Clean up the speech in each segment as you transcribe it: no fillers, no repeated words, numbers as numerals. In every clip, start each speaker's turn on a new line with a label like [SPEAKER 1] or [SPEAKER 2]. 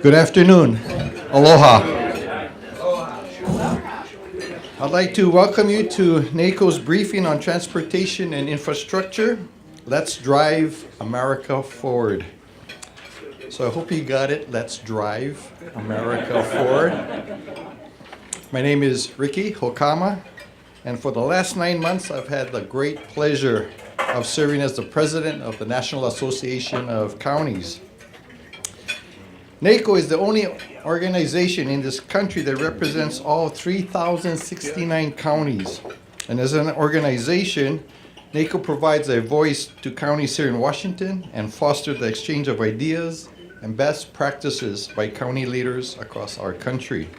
[SPEAKER 1] Good afternoon. Aloha. I'd like to welcome you to NACo's briefing on transportation and infrastructure. Let's drive America forward. So I hope you got it. Let's drive America forward. My name is Riki, hokama, and for the last 9 months I've had the great pleasure of serving as the president of the National Association of Counties. NACo is the only organization in this country that represents all 3,069 counties. And as an organization, NACo provides a voice to counties here in Washington and fosters the exchange of ideas and best practices by county leaders across our country.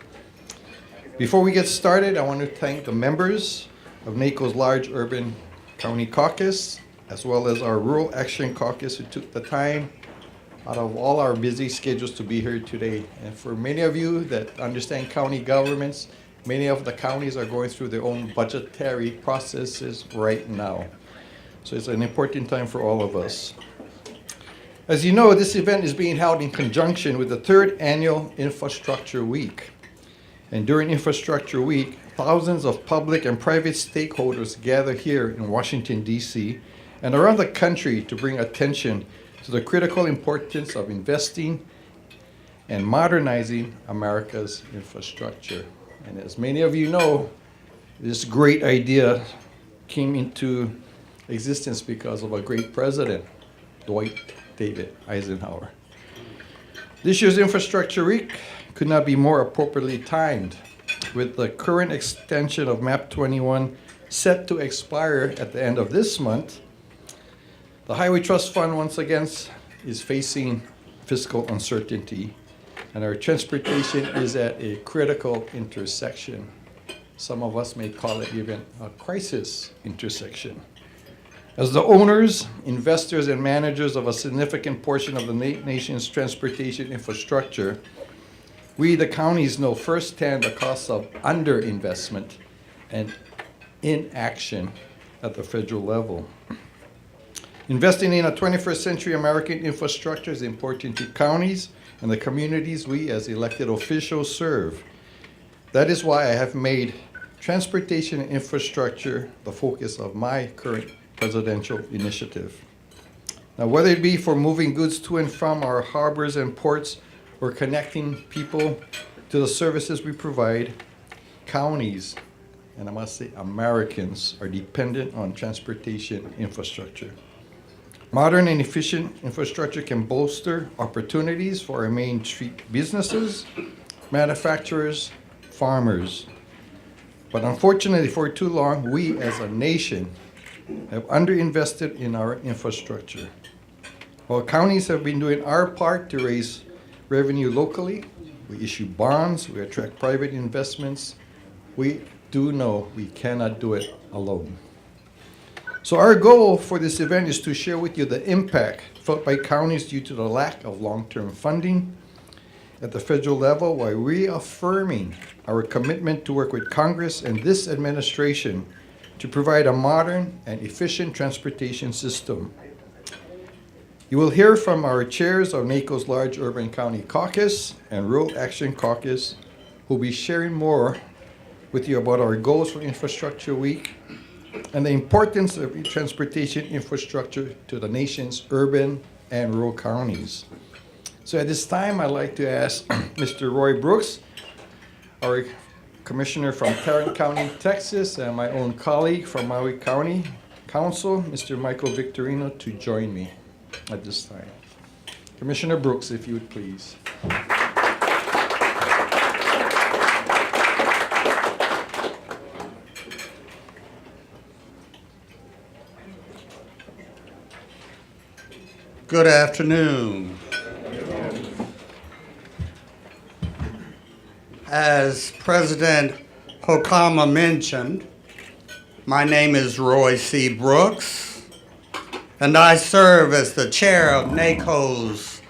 [SPEAKER 1] Before we get started, I want to thank the members of NACo's large urban county caucus, as well as our rural action caucus who took the time out of all our busy schedules to be here today. And for many of you that understand county governments, many of the counties are going through their own budgetary processes right now. So it's an important time for all of us. As you know, this event is being held in conjunction with the 3rd Annual Infrastructure Week. And during Infrastructure Week, thousands of public and private stakeholders gather here in Washington, D.C. and around the country to bring attention to the critical importance of investing and modernizing America's infrastructure. And as many of you know, this great idea came into existence because of a great president, Dwight David Eisenhower. This year's Infrastructure Week could not be more appropriately timed, with the current extension of MAP 21 set to expire at the end of this month. The Highway Trust Fund once again is facing fiscal uncertainty, and our transportation is at a critical intersection. Some of us may call it even a crisis intersection. As the owners, investors, and managers of a significant portion of the nation's transportation infrastructure, we, the counties, know firsthand the costs of underinvestment and inaction at the federal level. Investing in a 21st century American infrastructure is important to counties and the communities we as elected officials serve. That is why I have made transportation and infrastructure the focus of my current presidential initiative. Now, whether it be for moving goods to and from our harbors and ports or connecting people to the services we provide, counties, and I must say Americans, are dependent on transportation infrastructure. Modern and efficient infrastructure can bolster opportunities for our main street businesses, manufacturers, farmers. But unfortunately, for too long, we as a nation have underinvested in our infrastructure. While counties have been doing our part to raise revenue locally, we issue bonds, we attract private investments, we do know we cannot do it alone. So our goal for this event is to share with you the impact felt by counties due to the lack of long-term funding at the federal level, while reaffirming our commitment to work with Congress and this administration to provide a modern and efficient transportation system. You will hear from our chairs of NACo's large urban county caucus and rural action caucus, who will be sharing more with you about our goals for Infrastructure Week and the importance of transportation infrastructure to the nation's urban and rural counties. So at this time, I'd like to ask Mr. Roy Brooks, our commissioner from Tarrant County, Texas, and my own colleague from Maui County Council, Mr. Michael Victorino, to join me at this time. Commissioner Brooks, if you would please.
[SPEAKER 2] Good afternoon. As President Hokama mentioned, my name is Roy C. Brooks, and I serve as the chair of NACo's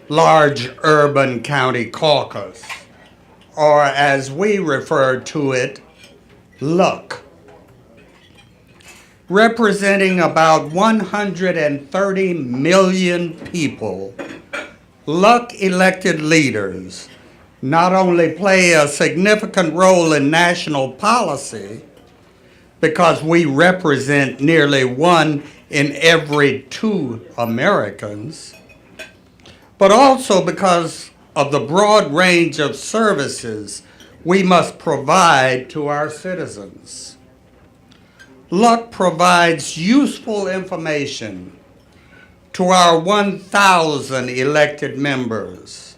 [SPEAKER 2] Large Urban County Caucus, or as we refer to it, LUC. representing about 130 million people, Luck-elected leaders not only play a significant role in national policy because we represent nearly 1 in every 2 Americans, but also because of the broad range of services we must provide to our citizens. Luck provides useful information to our 1,000 elected members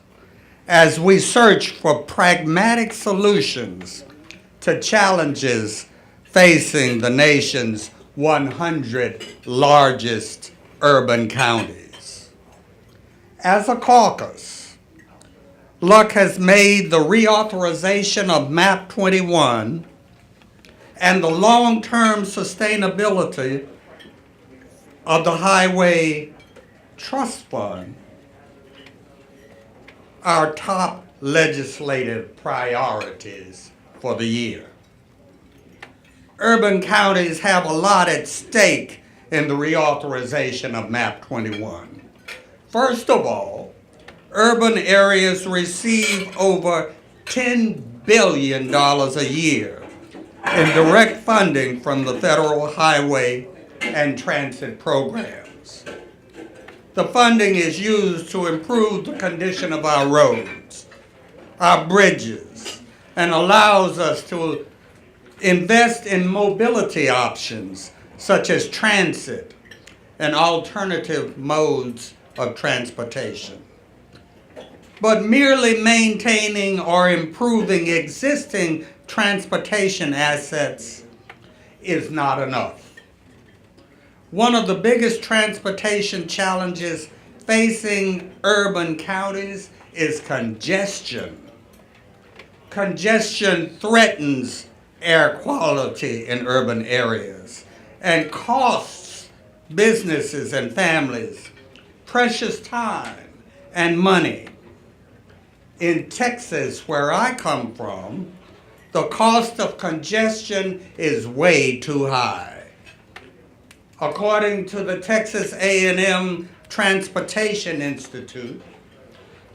[SPEAKER 2] as we search for pragmatic solutions to challenges facing the nation's 100 largest urban counties. As a caucus, Luck has made the reauthorization of MAP 21 and the long-term sustainability of the Highway Trust Fund our top legislative priorities for the year. Urban counties have a lot at stake in the reauthorization of MAP 21. First of all, urban areas receive over $10 billion a year in direct funding from the federal highway and transit programs. The funding is used to improve the condition of our roads, our bridges, and allows us to invest in mobility options such as transit and alternative modes of transportation. But merely maintaining or improving existing transportation assets is not enough. One of the biggest transportation challenges facing urban counties is congestion. Congestion threatens air quality in urban areas and costs businesses and families precious time and money. In Texas, where I come from, the cost of congestion is way too high. According to the Texas A&M Transportation Institute,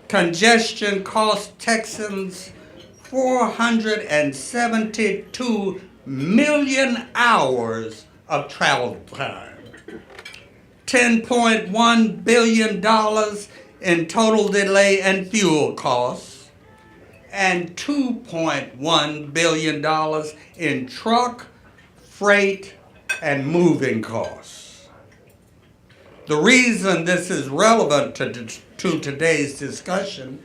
[SPEAKER 2] congestion costs Texans 472 million hours of travel time, $10.1 billion in total delay and fuel costs, and $2.1 billion in truck, freight, and moving costs. The reason this is relevant to today's discussion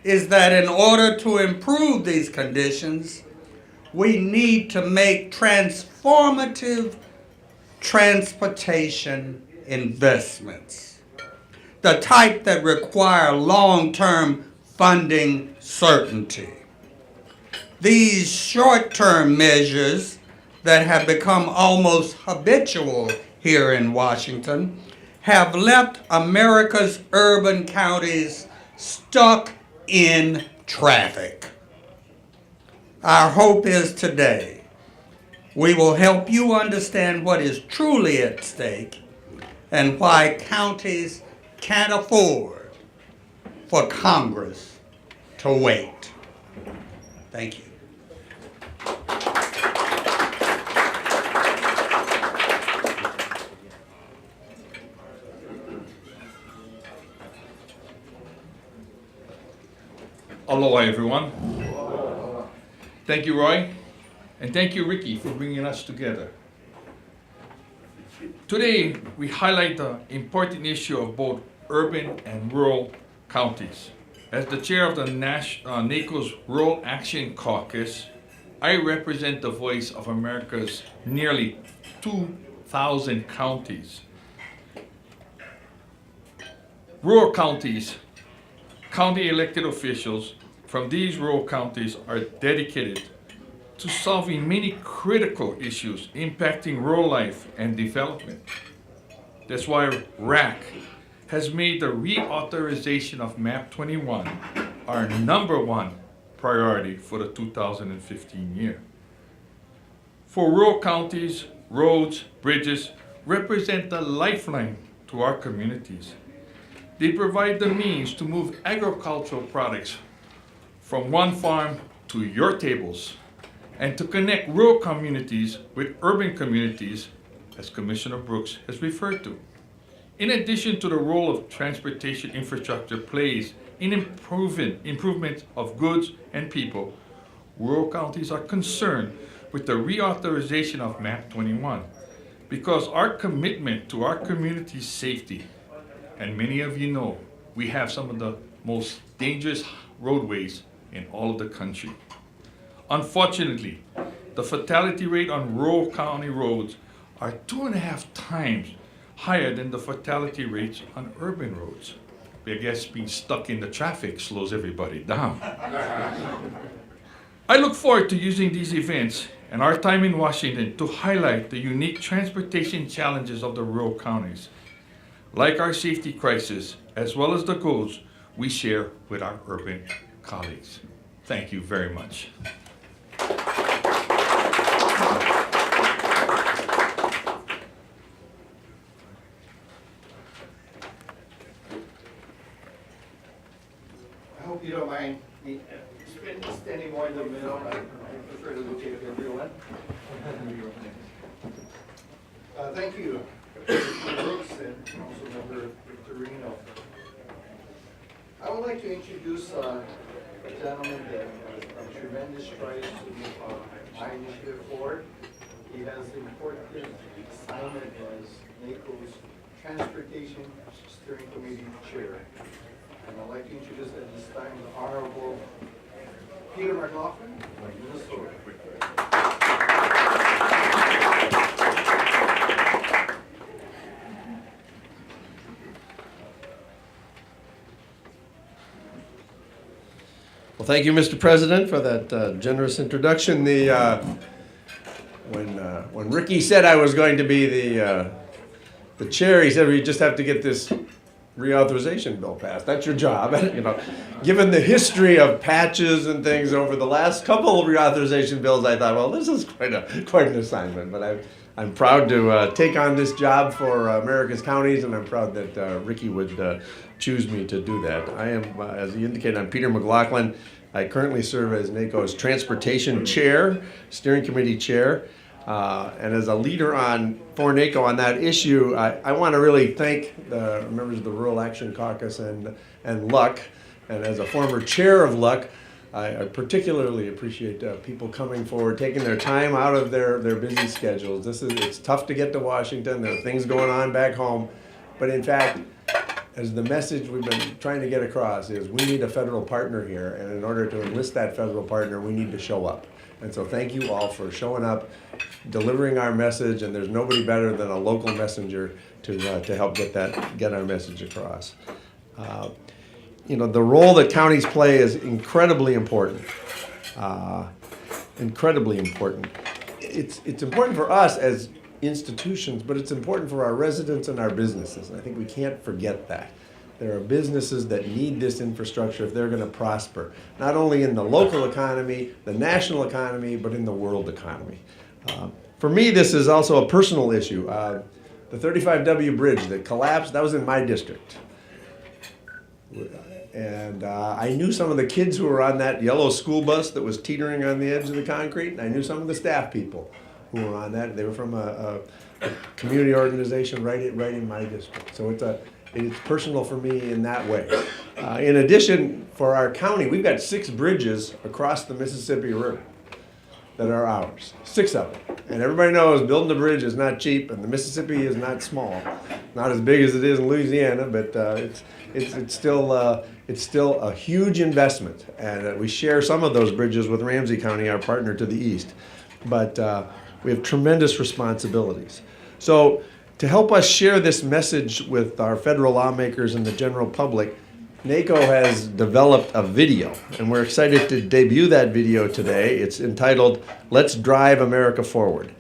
[SPEAKER 2] is that in order to improve these conditions, we need to make transformative transportation investments, the type that require long-term funding certainty. These short-term measures that have become almost habitual here in Washington have left America's urban counties stuck in traffic. Our hope is today we will help you understand what is truly at stake and why counties can't afford for Congress to wait. Thank you.
[SPEAKER 3] Aloha, everyone. Thank you, Roy, and thank you, Ricky, for bringing us together. Today, we highlight the important issue of both urban and rural counties. As the chair of the NACo's Rural Action Caucus, I represent the voice of America's nearly 2,000 counties. Rural counties, county elected officials from these rural counties are dedicated to solving many critical issues impacting rural life and development. That's why RAC has made the reauthorization of MAP 21 our #1 priority for the 2015 year. For rural counties, roads, bridges represent the lifeline to our communities. They provide the means to move agricultural products from one farm to your tables and to connect rural communities with urban communities, as Commissioner Brooks has referred to. In addition to the role of transportation infrastructure plays in improvement of goods and people, rural counties are concerned with the reauthorization of MAP 21 because our commitment to our community's safety, and many of you know, we have some of the most dangerous roadways in all of the country. Unfortunately, the fatality rate on rural county roads are 2.5 times higher than the fatality rates on urban roads. I guess being stuck in the traffic slows everybody down. I look forward to using these events and our time in Washington to highlight the unique transportation challenges of the rural counties, like our safety crisis, as well as the goals we share with our urban colleagues. Thank you very much.
[SPEAKER 1] I hope you don't mind me standing more in the middle. I prefer to look at everyone. Thank you, Mr. Brooks and Councilmember Victorino. I would like to introduce a gentleman that has a tremendous strides to move my initiative forward. He has the important assignment as NACo's Transportation Steering Committee Chair. And I'd like to introduce at this time the Honorable Peter McLaughlin of Minnesota.
[SPEAKER 4] Well, thank you, Mr. President, for that generous introduction. When Ricky said I was going to be the chair, he said we just have to get this reauthorization bill passed. That's your job. You know, given the history of patches and things over the last couple of reauthorization bills, I thought, well, this is quite an assignment. But I'm proud to take on this job for America's counties, and I'm proud that Ricky would choose me to do that. I am, as he indicated, I'm Peter McLaughlin. I currently serve as NACo's Transportation Chair, Steering Committee Chair. And as a leader for NACo on that issue, I want to really thank the members of the Rural Action Caucus and LUC. And as a former chair of LUC, I particularly appreciate people coming forward, taking their time out of their busy schedules. It's tough to get to Washington. There are things going on back home. But in fact, as the message we've been trying to get across is we need a federal partner here. And in order to enlist that federal partner, we need to show up. And so thank you all for showing up, delivering our message, and there's nobody better than a local messenger to help get our message across. You know, the role that counties play is incredibly important. Incredibly important. It's important for us as institutions, but it's important for our residents and our businesses. And I think we can't forget that. There are businesses that need this infrastructure if they're going to prosper, not only in the local economy, the national economy, but in the world economy. For me, this is also a personal issue. The 35W bridge that collapsed, that was in my district. And I knew some of the kids who were on that yellow school bus that was teetering on the edge of the concrete, and I knew some of the staff people who were on that. They were from a community organization right in my district. So it's personal for me in that way. In addition, for our county, we've got 6 bridges across the Mississippi River that are ours, 6 of them. And everybody knows building a bridge is not cheap, and the Mississippi is not small. Not as big as it is in Louisiana, but it's still a huge investment. And we share some of those bridges with Ramsey County, our partner to the east. But we have tremendous responsibilities. So to help us share this message with our federal lawmakers and the general public, NACo has developed a video, and we're excited to debut that video today. It's entitled, "Let's Drive America Forward."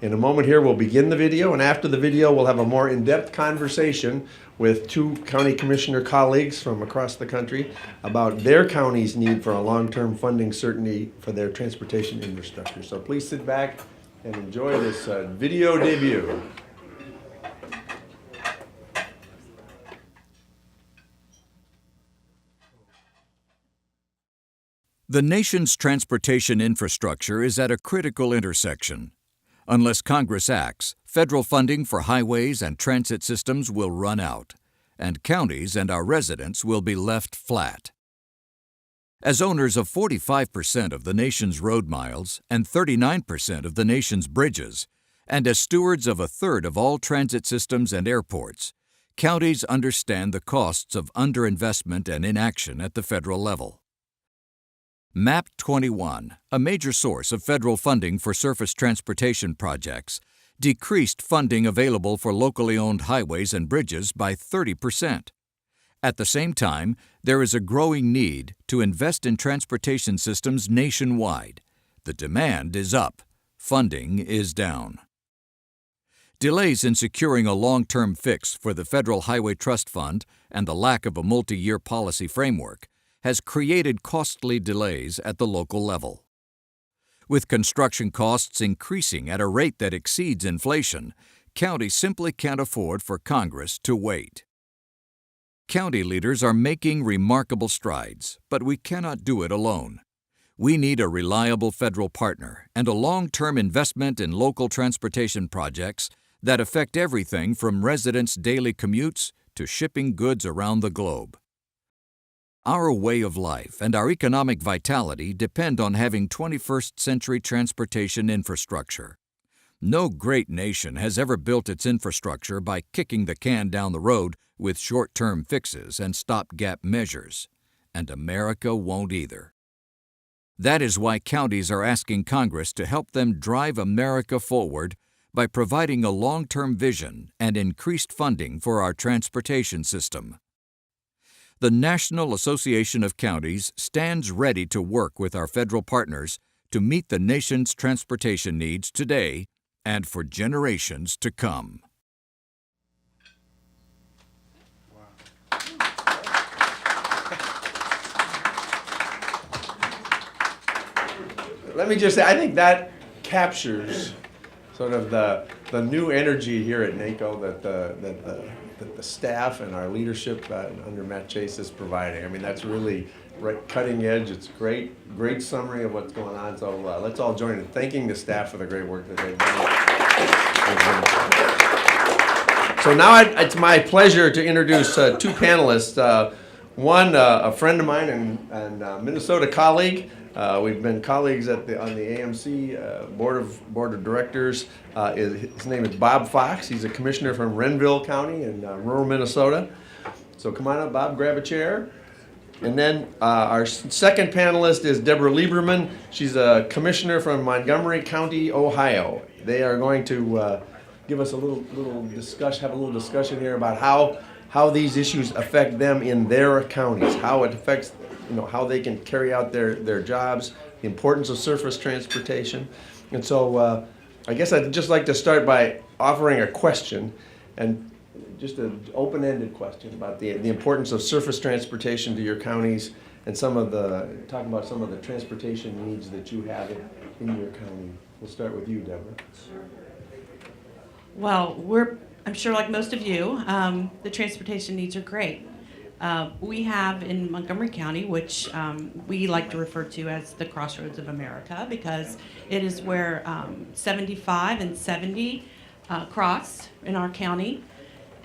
[SPEAKER 4] In a moment here, we'll begin the video, and after the video, we'll have a more in-depth conversation with 2 county commissioner colleagues from across the country about their county's need for a long-term funding certainty for their transportation infrastructure. So please sit back, and enjoy this video debut.
[SPEAKER 5] The nation's transportation infrastructure is at a critical intersection. Unless Congress acts, federal funding for highways and transit systems will run out, and counties and our residents will be left flat. As owners of 45% of the nation's road miles and 39% of the nation's bridges, and as stewards of a third of all transit systems and airports, counties understand the costs of underinvestment and inaction at the federal level. MAP 21, a major source of federal funding for surface transportation projects, decreased funding available for locally owned highways and bridges by 30%. At the same time, there is a growing need to invest in transportation systems nationwide. The demand is up, funding is down. Delays in securing a long-term fix for the Federal Highway Trust Fund and the lack of a multi-year policy framework has created costly delays at the local level. With construction costs increasing at a rate that exceeds inflation, counties simply can't afford for Congress to wait. County leaders are making remarkable strides, but we cannot do it alone. We need a reliable federal partner and a long-term investment in local transportation projects that affect everything from residents' daily commutes to shipping goods around the globe. Our way of life and our economic vitality depend on having 21st century transportation infrastructure. No great nation has ever built its infrastructure by kicking the can down the road with short-term fixes and stopgap measures, and America won't either. That is why counties are asking Congress to help them drive America forward by providing a long-term vision and increased funding for our transportation system. The National Association of Counties stands ready to work with our federal partners to meet the nation's transportation needs today and for generations to come.
[SPEAKER 4] Let me just say, I think that captures sort of the new energy here at NACo that the staff and our leadership under Matt Chase is providing. I mean, that's really right, cutting edge. It's great summary of what's going on. So let's all join in thanking the staff for the great work that they've done. So now it's my pleasure to introduce two panelists. One, a friend of mine and Minnesota colleague. We've been colleagues on the AMC board of directors. His name is Bob Fox. He's a commissioner from Renville County in rural Minnesota. So come on up, Bob, grab a chair. And then our second panelist is Deborah Lieberman. She's a commissioner from Montgomery County, Ohio. They are going to give us a little discussion here about how these issues affect them in their counties, how it affects, how they can carry out their jobs, the importance of surface transportation. And so I guess I'd just like to start by offering a question, and just an open-ended question about the importance of surface transportation to your counties and talking about some of the transportation needs that you have in your county. We'll start with you, Deborah.
[SPEAKER 6] Sure. Well, I'm sure like most of you, the transportation needs are great. We have in Montgomery County, which we like to refer to as the crossroads of America, because it is where 75 and 70 cross in our county.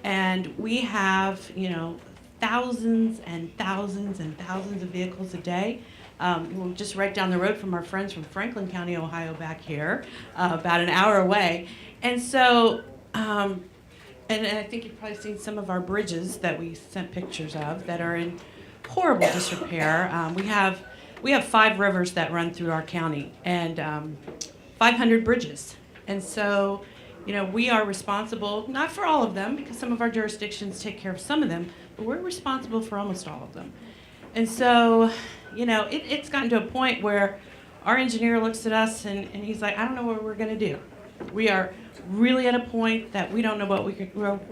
[SPEAKER 6] And we have, thousands and thousands and thousands of vehicles a day. We're just right down the road from our friends from Franklin County, Ohio, back here, about an hour away. And so, and I think you've probably seen some of our bridges that we sent pictures of that are in horrible disrepair. We have 5 rivers that run through our county and 500 bridges. And so, we are responsible, not for all of them, because some of our jurisdictions take care of some of them, but we're responsible for almost all of them. And so, it's gotten to a point where our engineer looks at us and he's like, I don't know what we're going to do. We are really at a point that we don't know what we're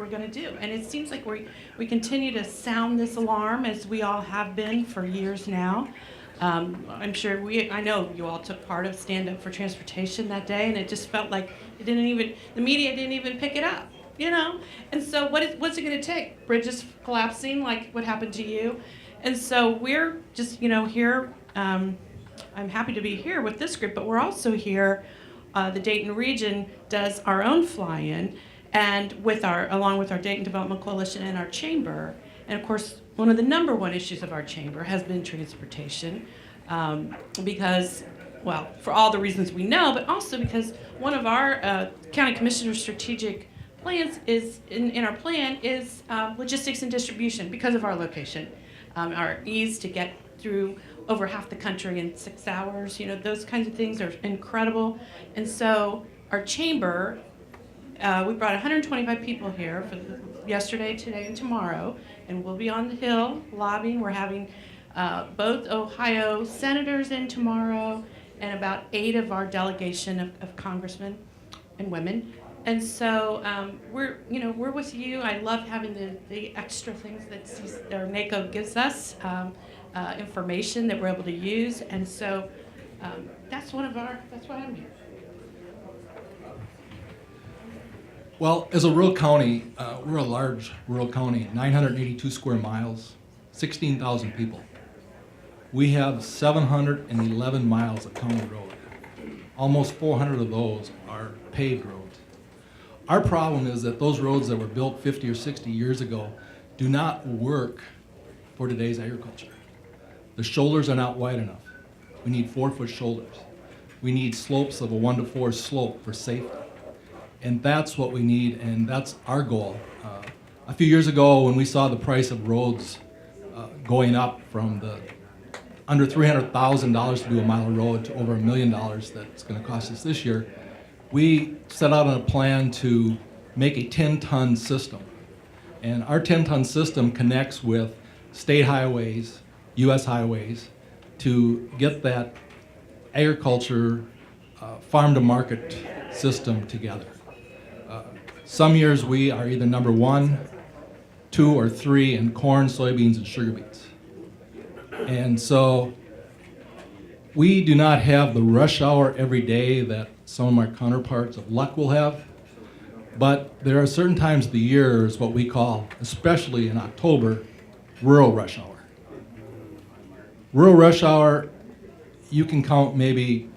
[SPEAKER 6] going to do. And it seems like we continue to sound this alarm, as we all have been for years now. I'm sure I know you all took part of Stand Up for Transportation that day, and it just felt like the media didn't even pick it up, you know? And so what's it gonna take? Bridges collapsing like what happened to you? And so we're just, here, I'm happy to be here with this group, but we're also here, the Dayton region does our own fly-in, and along with our Dayton Development Coalition and our chamber. And of course, one of the number one issues of our chamber has been transportation, because, well, for all the reasons we know, but also because one of our county commissioner's strategic plans is, in our plan, is logistics and distribution because of our location. Our ease to get through over half the country in 6 hours, those kinds of things are incredible. And so our chamber, we brought 125 people here for yesterday, today, and tomorrow, and we'll be on the Hill lobbying. We're having both Ohio senators in tomorrow and about 8 of our delegation of congressmen and women. And so we're with you. I love having the extra things that NACo gives us, information that we're able to use. And so that's why I'm here.
[SPEAKER 7] Well, as a rural county, we're a large rural county, 982 square miles, 16,000 people. We have 711 miles of county road. Almost 400 of those are paved roads. Our problem is that those roads that were built 50 or 60 years ago do not work for today's agriculture. The shoulders are not wide enough. We need 4-foot shoulders. We need slopes of a 1 to 4 slope for safety. And that's what we need, and that's our goal. A few years ago, when we saw the price of roads going up from the under $300,000 to do a mile of road to over $1 million that it's going to cost us this year, we set out on a plan to make a 10-ton system. And our 10-ton system connects with state highways, U.S. highways, to get that agriculture farm-to-market system together. Some years we are either number 1, 2, or 3 in corn, soybeans, and sugar beets. And so we do not have the rush hour every day that some of my counterparts of luck will have, but there are certain times of the year, is what we call, especially in October, rural rush hour. Rural rush hour, you can count maybe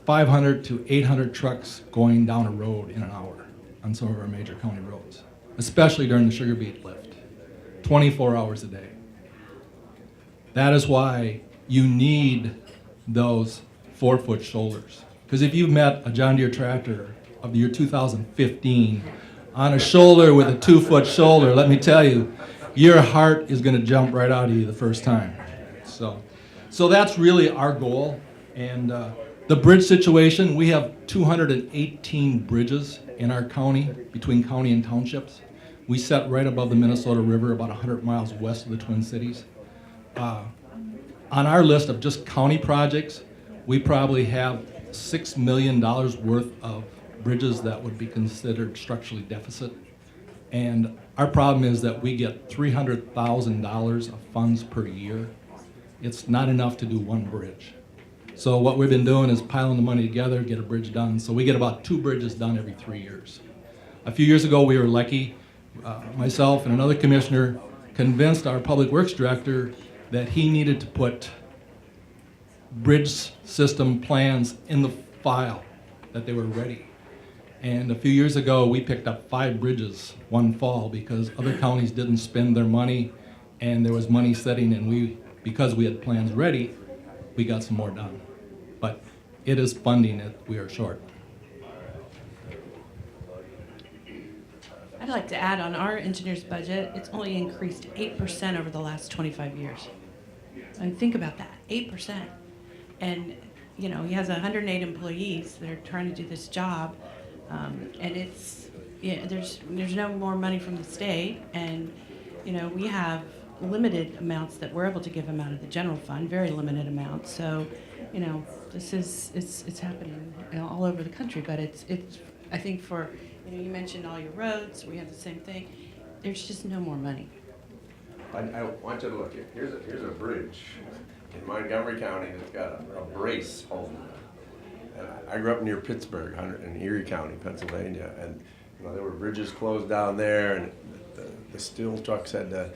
[SPEAKER 7] 500 to 800 trucks going down a road in an hour on some of our major county roads, especially during the sugar beet lift, 24 hours a day. That is why you need those 4-foot shoulders. Because if you've met a John Deere tractor of the year 2015 on a shoulder with a 2-foot shoulder, let me tell you, your heart is going to jump right out of you the first time. So that's really our goal. And the bridge situation, we have 218 bridges in our county, between county and townships. We sit right above the Minnesota River, about 100 miles west of the Twin Cities. On our list of just county projects, we probably have $6 million worth of bridges that would be considered structurally deficit. And our problem is that we get $300,000 of funds per year. It's not enough to do one bridge. So what we've been doing is piling the money together, get a bridge done. So we get about 2 bridges done every 3 years. A few years ago, we were lucky. Myself and another commissioner convinced our public works director that he needed to put bridge system plans in the file, that they were ready. And a few years ago, we picked up 5 bridges one fall because other counties didn't spend their money and there was money sitting, and because we had plans ready, we got some more done. But it is funding that we are short.
[SPEAKER 6] I'd like to add on our engineer's budget, it's only increased 8% over the last 25 years. And think about that, 8%. And he has 108 employees that are trying to do this job. And there's no more money from the state, and we have limited amounts that we're able to give him out of the general fund, very limited amounts. So, it's happening all over the country, but it's I think for you mentioned all your roads, we have the same thing. There's just no more money.
[SPEAKER 4] I want you to look. Here's a bridge in Montgomery County that's got a brace holding it. And I grew up near Pittsburgh, in Erie County, Pennsylvania, and there were bridges closed down there, and the steel trucks had to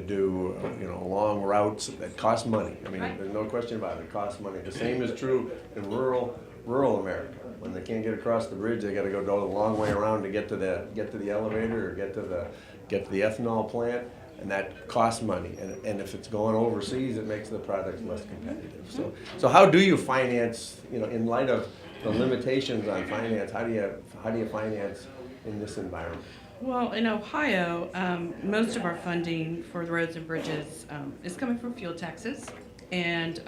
[SPEAKER 4] do long routes that cost money. I mean, there's no question about it. It costs money. The same is true in rural America. When they can't get across the bridge, they got to go the long way around to get to the elevator or get to the ethanol plant, and that costs money. And if it's going overseas, it makes the product less competitive. So how do you finance? In light of the limitations on finance, how do you finance in this environment?
[SPEAKER 6] Well, in Ohio, most of our funding for the roads and bridges is coming from fuel taxes and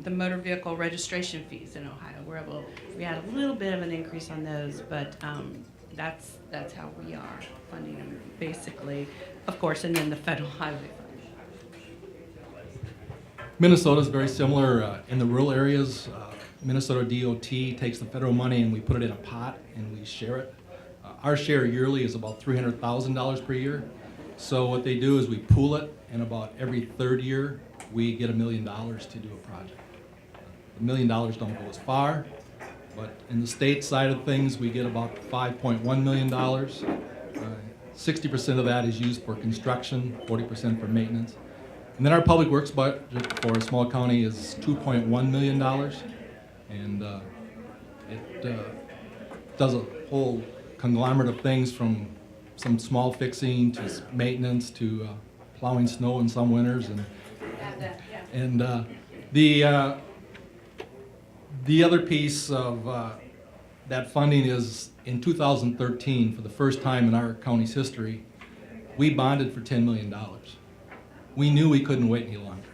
[SPEAKER 6] the motor vehicle registration fees in Ohio. We had a little bit of an increase on those, but that's how we are funding them, basically. Of course, and then the federal highway fund.
[SPEAKER 7] Minnesota is very similar in the rural areas. Minnesota DOT takes the federal money and we put it in a pot and we share it. Our share yearly is about $300,000 per year. So what they do is we pool it, and about every third year we get $1 million to do a project. $1 million don't go as far, but in the state side of things we get about $5.1 million. 60% of that is used for construction, 40% for maintenance. And then our public works budget for a small county is $2.1 million, and it does a whole conglomerate of things, from some small fixing to maintenance to plowing snow in some winters, and the other piece of that funding is in 2013, for the first time in our county's history, we bonded for $10 million. We knew we couldn't wait any longer,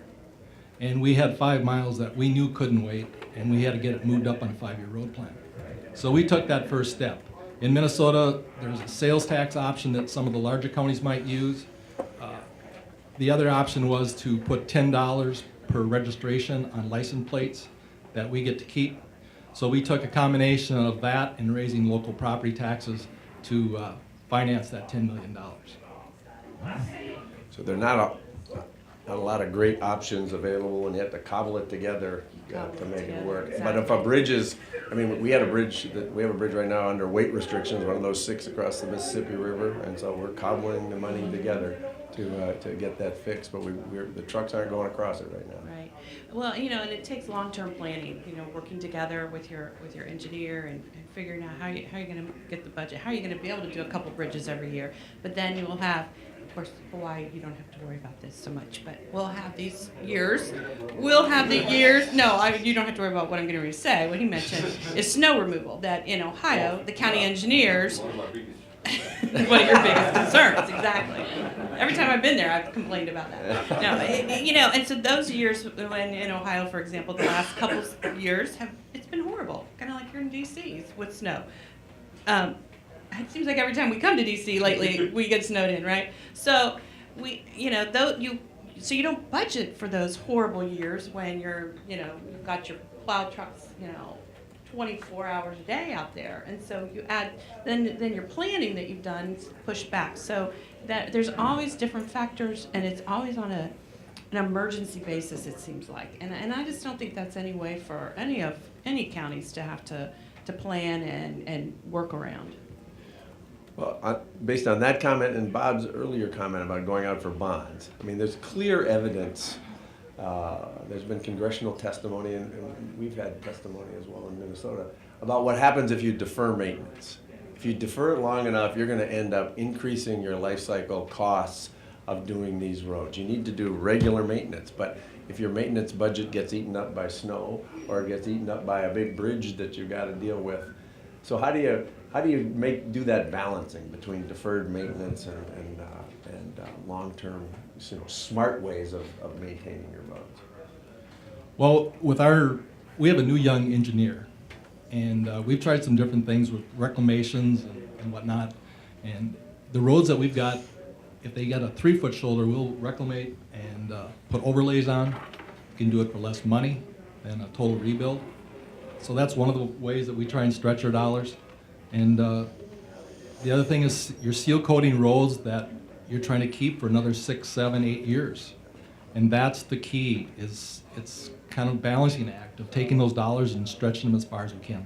[SPEAKER 7] and we had 5 miles that we knew couldn't wait, and we had to get it moved up on a 5-year road plan. So we took that first step. In Minnesota, there's a sales tax option that some of the larger counties might use. The other option was to put $10 per registration on license plates that we get to keep. So we took a combination of that and raising local property taxes to finance that $10 million.
[SPEAKER 4] So there are not a lot of great options available, and you have to cobble it together to make it work.
[SPEAKER 6] Exactly.
[SPEAKER 4] But if a bridge is, we have a bridge right now under weight restrictions, one of those 6 across the Mississippi River, and so we're cobbling the money together to get that fixed. But the trucks aren't going across it right now.
[SPEAKER 6] Right. Well, and it takes long-term planning. Working together with your engineer and figuring out how you're going to get the budget. How are you going to be able to do a couple bridges every year? But then you will have. Of course, Hawaii, you don't have to worry about this so much, but we'll have these years. We'll have the years. No, you don't have to worry about what I'm going to say. What he mentioned is snow removal. That in Ohio, the county engineers. One of your biggest concerns, exactly. Every time I've been there, I've complained about that. No, and so those years when in Ohio, for example, the last couple of years it's been horrible. Kind of like here in D.C. with snow. It seems like every time we come to DC lately, we get snowed in, right? So you don't budget for those horrible years when you've got your plow trucks, 24 hours a day out there, and so you add then your planning that you've done pushed back. So that there's always different factors, and it's always on an emergency basis. It seems like, and I just don't think that's any way for any counties to have to plan and work around.
[SPEAKER 4] Well, based on that comment and Bob's earlier comment about going out for bonds, there's clear evidence. There's been congressional testimony, and we've had testimony as well in Minnesota, about what happens if you defer maintenance. If you defer it long enough, you're going to end up increasing your life cycle costs of doing these roads. You need to do regular maintenance, but if your maintenance budget gets eaten up by snow or it gets eaten up by a big bridge that you've got to deal with, so how do you do that balancing between deferred maintenance and long-term, smart ways of maintaining your roads?
[SPEAKER 7] Well, we have a new young engineer, and we've tried some different things with reclamations and whatnot. And the roads that we've got, if they got a 3-foot shoulder, we'll reclamate and put overlays on. You can do it for less money than a total rebuild. So that's one of the ways that we try and stretch our dollars. And the other thing is you're seal coating roads that you're trying to keep for another 6, 7, 8 years. And that's the key, is it's kind of a balancing act of taking those dollars and stretching them as far as we can.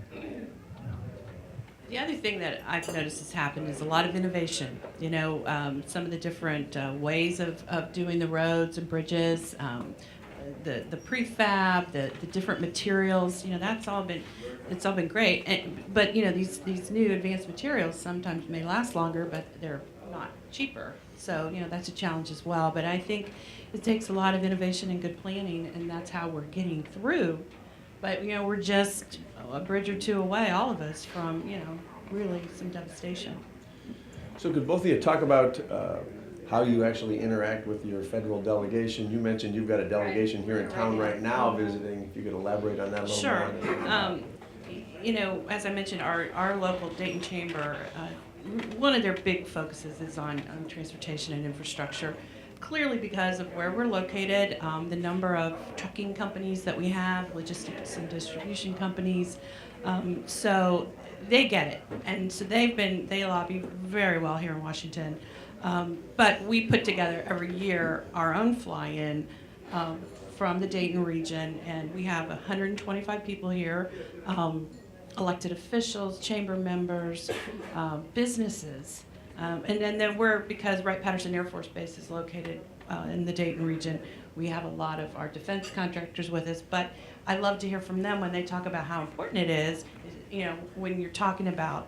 [SPEAKER 6] The other thing that I've noticed has happened is a lot of innovation. You know, some of the different ways of doing the roads and bridges, the prefab, the different materials. You know, it's all been great. But you know, these new advanced materials sometimes may last longer, but they're not cheaper. So you know, that's a challenge as well. But I think it takes a lot of innovation and good planning, and that's how we're getting through. But you know, we're just a bridge or two away, all of us, from you know, really some devastation.
[SPEAKER 4] So could both of you talk about how you actually interact with your federal delegation? You mentioned you've got a delegation here in town right now visiting. If you could elaborate on that a little
[SPEAKER 6] Sure.
[SPEAKER 4] more.
[SPEAKER 6] You know, as I mentioned, our local Dayton Chamber, one of their big focuses is on transportation and infrastructure. Clearly because of where we're located, the number of trucking companies that we have, logistics and distribution companies, so they get it. And so they lobby very well here in Washington. But we put together every year our own fly-in from the Dayton region, and we have 125 people here, elected officials, chamber members, businesses. And then because Wright-Patterson Air Force Base is located in the Dayton region, we have a lot of our defense contractors with us. But I love to hear from them when they talk about how important it is, you know, when you're talking about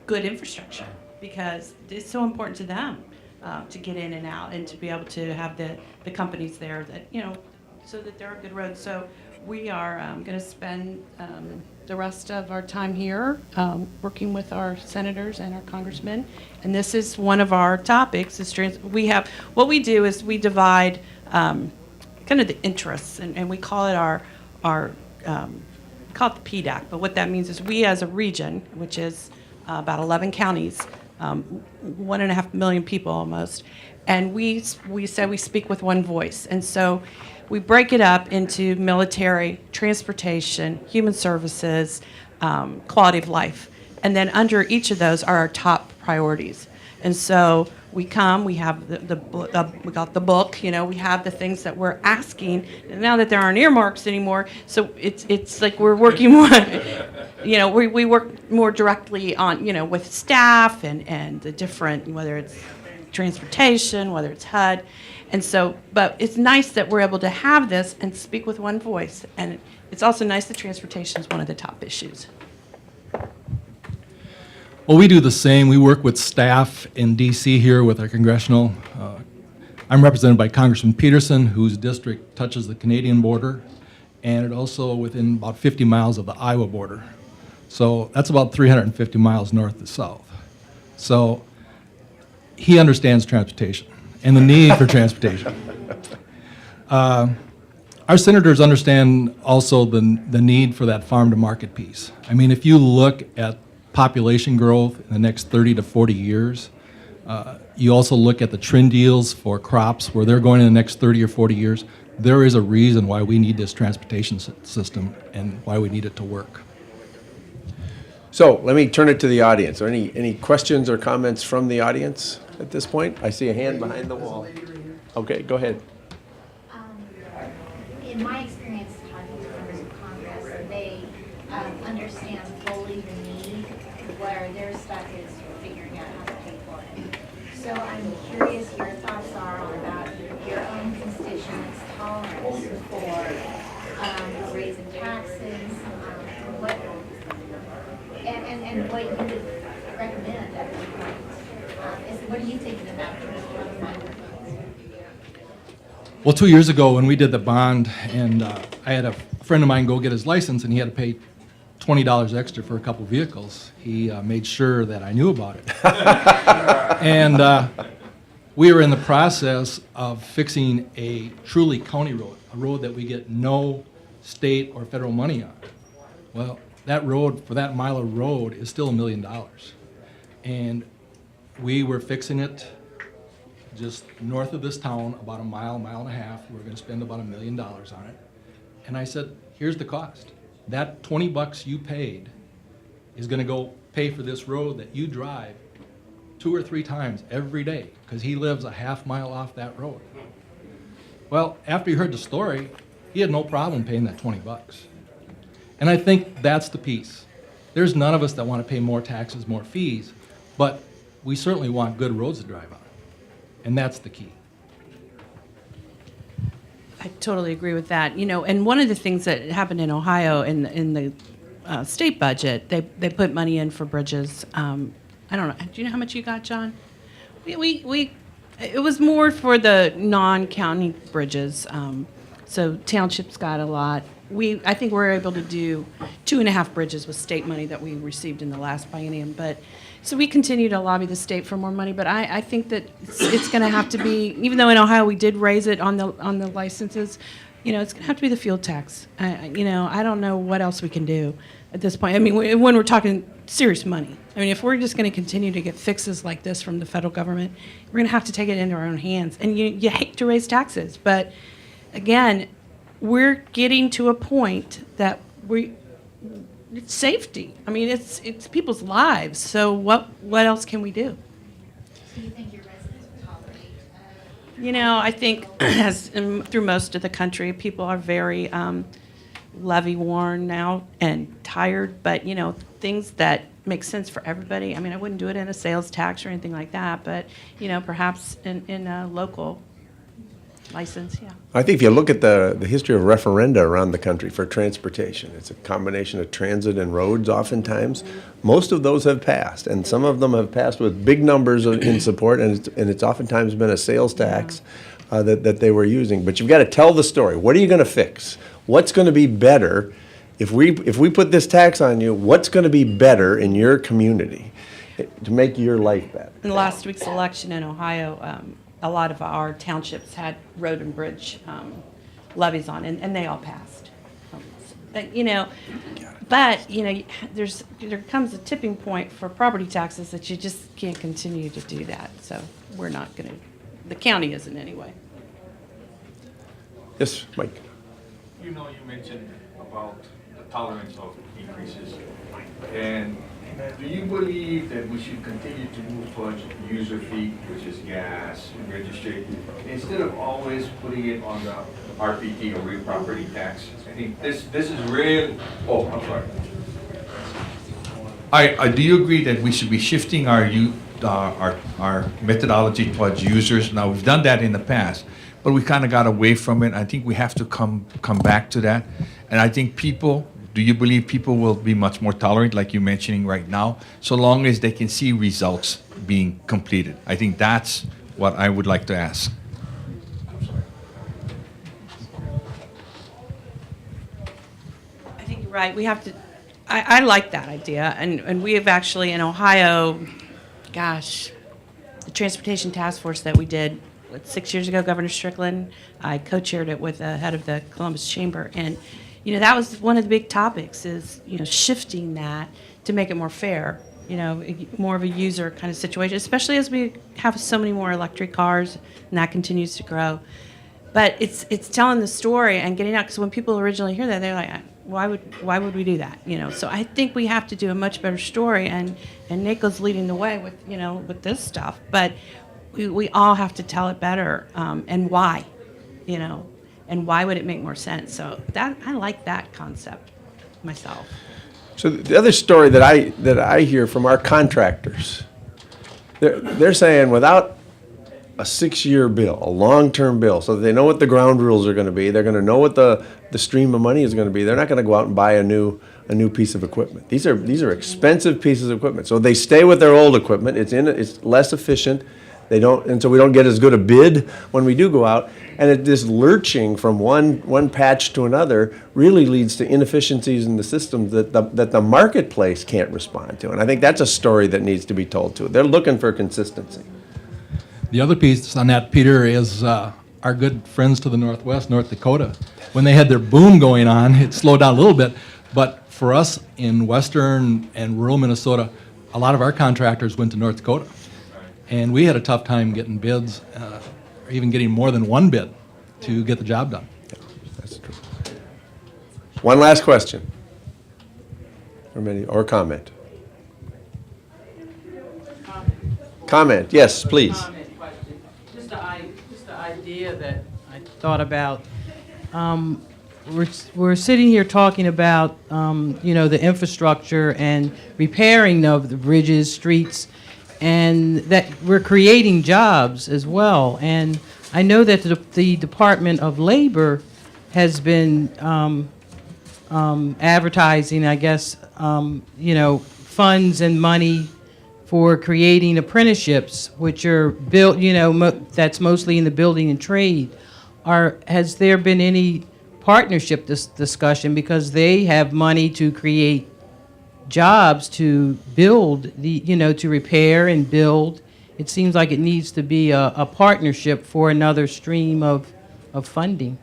[SPEAKER 6] good infrastructure, because it's so important to them to get in and out and to be able to have the companies there that, you know, so that there are good roads. So we are going to spend the rest of our time here working with our senators and our congressmen, and this is one of our topics. What we do is we divide kind of the interests, and we call it our call it the PDAC. But what that means is we as a region, which is about 11 counties, 1.5 million people almost, and we say we speak with one voice, and so we break it up into military, transportation, human services, quality of life. And then under each of those are our top priorities. And so we have we got the book, you know, we have the things that we're asking, now that there aren't earmarks anymore, so it's like we're working more, you know, we work more directly on, you know, with staff and the different, whether it's transportation, whether it's HUD. And so, but it's nice that we're able to have this and speak with one voice. And it's also nice that transportation is one of the top issues.
[SPEAKER 7] Well, we do the same. We work with staff in D.C. here with our congressional. I'm represented by Congressman Peterson, whose district touches the Canadian border, and it also within about 50 miles of the Iowa border. So that's about 350 miles north to south. So he understands transportation and the need for transportation. Our senators understand also the need for that farm to market piece. I mean, if you look at population growth in the next 30 to 40 years, you also look at the trend deals for crops where they're going in the next 30 or 40 years, there is a reason why we need this transportation system and why we need it to work.
[SPEAKER 4] So let me turn it to the audience. Are any questions or comments from the audience at this point? I see a hand behind the wall. Okay, go ahead.
[SPEAKER 8] In my experience talking to members of Congress, they understand fully the need. Where their stuck is figuring out how to pay for it. So I'm curious your thoughts are on about your own constituents' tolerance for raising taxes, and what you would recommend at this point. What are you thinking about?
[SPEAKER 7] Well, 2 years ago when we did the bond, and I had a friend of mine go get his license, and he had to pay $20 extra for a couple vehicles. He made sure that I knew about it. And we were in the process of fixing a truly county road, a road that we get no state or federal money on. Well, that road, for that mile of road, is still $1 million. And we were fixing it just north of this town, about a mile and a half. We were going to spend about $1 million on it. And I said, here's the cost. That $20 you paid is going to go pay for this road that you drive 2 or 3 times every day, because he lives a half mile off that road. Well, after he heard the story, he had no problem paying that 20 bucks. And I think that's the piece. There's none of us that want to pay more taxes, more fees, but we certainly want good roads to drive on. And that's the key.
[SPEAKER 6] I totally agree with that. You know, and one of the things that happened in Ohio in the state budget, they put money in for bridges. I don't know. Do you know how much you got, John? It was more for the non-county bridges. So townships got a lot. I think we're able to do 2.5 bridges with state money that we received in the last biennium. But so we continue to lobby the state for more money. But I think that it's going to have to be, even though in Ohio we did raise it on the licenses, you know, it's going to have to be the fuel tax. You know, I don't know what else we can do at this point. I mean, when we're talking serious money. I mean, if we're just going to continue to get fixes like this from the federal government, we're going to have to take it into our own hands. And you hate to raise taxes, but again, we're getting to a point that it's safety. I mean, it's people's lives. So what else can we do?
[SPEAKER 8] Do you think your residents will tolerate?
[SPEAKER 6] You know, I think through most of the country, people are very levee-worn now and tired. But, you know, things that make sense for everybody. I mean, I wouldn't do it in a sales tax or anything like that. But, you know, perhaps in a local license, yeah.
[SPEAKER 4] I think if you look at the history of referenda around the country for transportation, it's a combination of transit and roads oftentimes. Most of those have passed, and some of them have passed with big numbers in support, and it's oftentimes been a sales tax that they were using. But you've got to tell the story. What are you going to fix? What's going to be better? If we put this tax on you, what's going to be better in your community to make your life better?
[SPEAKER 6] In last week's election in Ohio, a lot of our townships had road and bridge levies on, and they all passed. You know, but you know, there comes a tipping point for property taxes that you just can't continue to do that. So we're not going to. The county isn't anyway.
[SPEAKER 4] Yes, Mike.
[SPEAKER 3] You know, you mentioned about the tolerance of increases, and do you believe that we should continue to move towards user fee, which is gas and registry, instead of always putting it on the RPT or real property tax? I think this is real. Oh, I'm sorry. Do you agree that we should be shifting our methodology towards users? Now, we've done that in the past, but we kind of got away from it. I think we have to come back to that. And I think do you believe people will be much more tolerant, like you're mentioning right now, so long as they can see results being completed? I think that's what I would like to ask.
[SPEAKER 6] I think you're right. We have to. I like that idea, and we have actually in Ohio, gosh, the transportation task force that we did 6 years ago, Governor Strickland, I co-chaired it with the head of the Columbus Chamber, and you know, that was one of the big topics is, you know, shifting that to make it more fair, you know, more of a user kind of situation, especially as we have so many more electric cars and that continues to grow. But it's telling the story and getting out, because when people originally hear that, they're like, why would we do that? You know, so I think we have to do a much better story, and NACo's leading the way with, you know, with this stuff. But we all have to tell it better, and why, you know. And why would it make more sense? So that I like that concept myself.
[SPEAKER 4] So the other story that I hear from our contractors, they're saying without a 6-year bill, a long-term bill, so that they know what the ground rules are going to be, they're going to know what the stream of money is going to be. They're not going to go out and buy a new piece of equipment. These are expensive pieces of equipment. So they stay with their old equipment. It's less efficient. And so we don't get as good a bid when we do go out. And this lurching from one patch to another really leads to inefficiencies in the systems that the marketplace can't respond to. And I think that's a story that needs to be told too. They're looking for consistency.
[SPEAKER 7] The other piece on that, Peter, is our good friends to the northwest, North Dakota. When they had their boom going on, it slowed down a little bit. But for us in western and rural Minnesota, a lot of our contractors went to North Dakota. And we had a tough time getting bids, or even getting more than one bid to get the job done.
[SPEAKER 4] Yeah, that's true. One last question. Or comment. Comment, yes, please.
[SPEAKER 9] Comment question. Just the idea that thought about. We're sitting here talking about, the infrastructure and repairing of the bridges, streets, and that we're creating jobs as well. And I know that the Department of Labor has been advertising, I guess, funds and money for creating apprenticeships, which are built, that's mostly in the building and trade. Has there been any partnership discussion, because they have money to create jobs to build to repair and build? It seems like it needs to be a partnership for another stream of funding.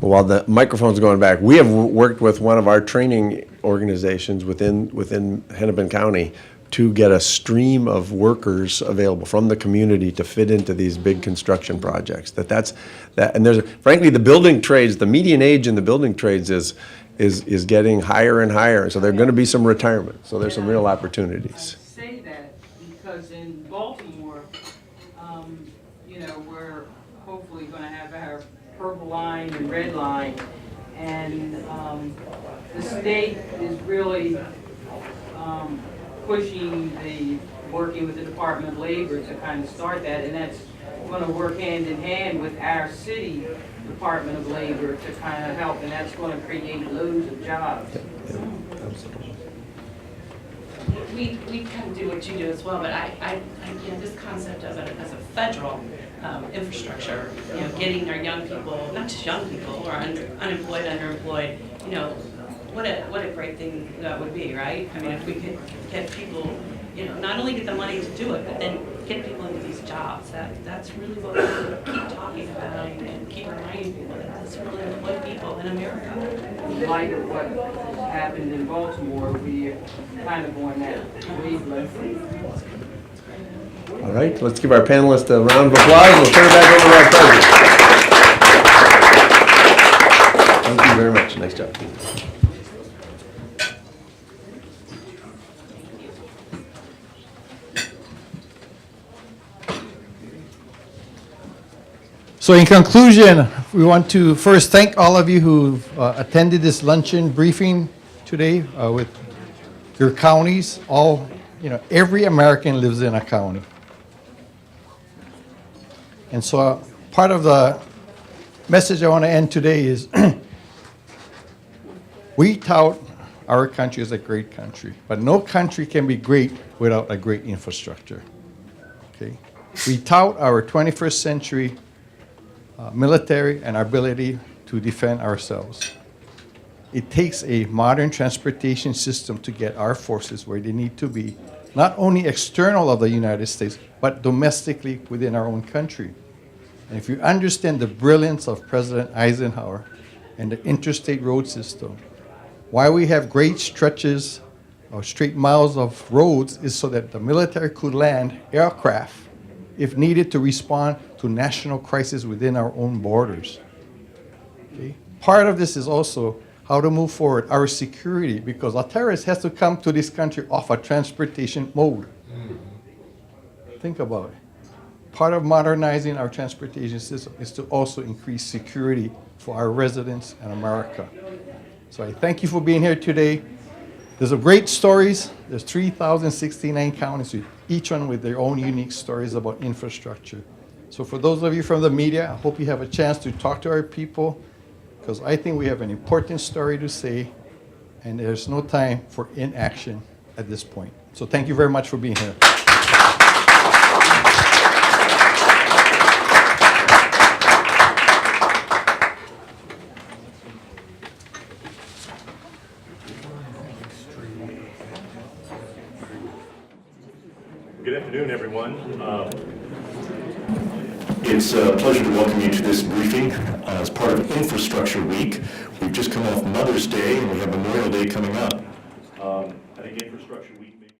[SPEAKER 4] While the microphone's going back, we have worked with one of our training organizations within Hennepin County to get a stream of workers available from the community to fit into these big construction projects. And there's, frankly, the building trades, the median age in the building trades is getting higher and higher. So there are going to be some retirement. So there's some real opportunities.
[SPEAKER 9] I say that because in Baltimore, we're hopefully going to have our purple line and red line, and the state is really pushing working with the Department of Labor to kind of start that, and that's going to work hand in hand with our city Department of Labor to kind of help, and that's going to create loads of jobs.
[SPEAKER 6] We kind of do what you do as well, but I this concept of it as a federal infrastructure, getting our young people, not just young people, or unemployed, underemployed, what a great thing that would be, right? I mean, if we could get people, not only get the money to do it, but then get people into these jobs. That's really what we keep talking about and keep reminding people that this really employ people in America.
[SPEAKER 9] In light of what happened in Baltimore, we kind of on that wavelength.
[SPEAKER 4] All right, let's give our panelists a round of applause. We'll turn it back over to our president. Thank you very much. Nice job.
[SPEAKER 1] So in conclusion, we want to first thank all of you who attended this luncheon briefing today with your counties. Every American lives in a county. And so part of the message I want to end today is we tout our country as a great country, but no country can be great without a great infrastructure. Okay? We tout our 21st century military and our ability to defend ourselves. It takes a modern transportation system to get our forces where they need to be, not only external of the United States, but domestically within our own country. And if you understand the brilliance of President Eisenhower and the interstate road system, why we have great stretches or straight miles of roads is so that the military could land aircraft if needed to respond to national crises within our own borders. Okay? Part of this is also how to move forward our security, because a terrorist has to come to this country off a transportation mode. Think about it. Part of modernizing our transportation system is to also increase security for our residents and America. So I thank you for being here today. There's great stories. There's 3,069 counties, each one with their own unique stories about infrastructure. So for those of you from the media, I hope you have a chance to talk to our people, because I think we have an important story to say, and there's no time for inaction at this point. So thank you very much for being here.
[SPEAKER 10] Good afternoon, everyone. It's a pleasure to welcome you to this briefing as part of Infrastructure Week. We've just come off Mother's Day and we have Memorial Day coming up. I think Infrastructure Week